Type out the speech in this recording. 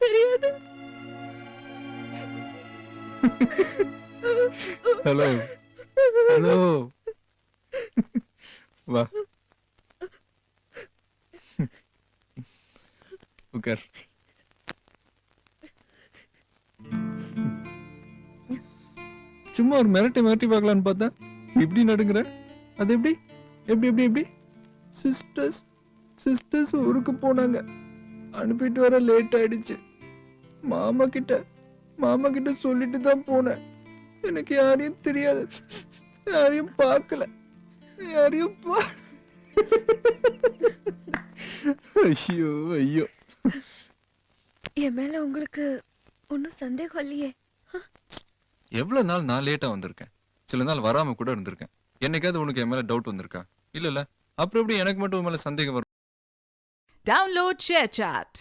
தெரியாது. Hello hello, வா உட்கார். சும்மா ஒரு மிரட்டி மிரட்டி பார்க்கலான்னு பார்த்தா இப்படி நடுங்குற. அது எப்படி எப்படி எப்படி எப்படி? சிஸ்டர்ஸ் சிஸ்டர்ஸ் ஊருக்கு போனாங்க, அனுப்பிட்டு வர லேட் ஆயிடுச்சு. மாமா கிட்ட மாமா கிட்ட சொல்லிட்டு தான் போனேன். எனக்கு யாரையும் தெரியாது, யாரையும் பார்க்கல, யாரையும் ஐயோ ஐயோ. என் மேல உங்களுக்கு ஒன்னும் சந்தேகம் இல்லையே? எவ்வளவு நாள் நான் லேட்டா வந்திருக்கேன், சில நாள் வராம கூட இருந்திருக்கேன். என்னைக்காவது உனக்கு என் மேல டவுட் வந்திருக்கா? இல்ல, அப்புறம் எப்படி எனக்கு மட்டும் உன் மேல சந்தேகம் வரும்? Download ShareChat.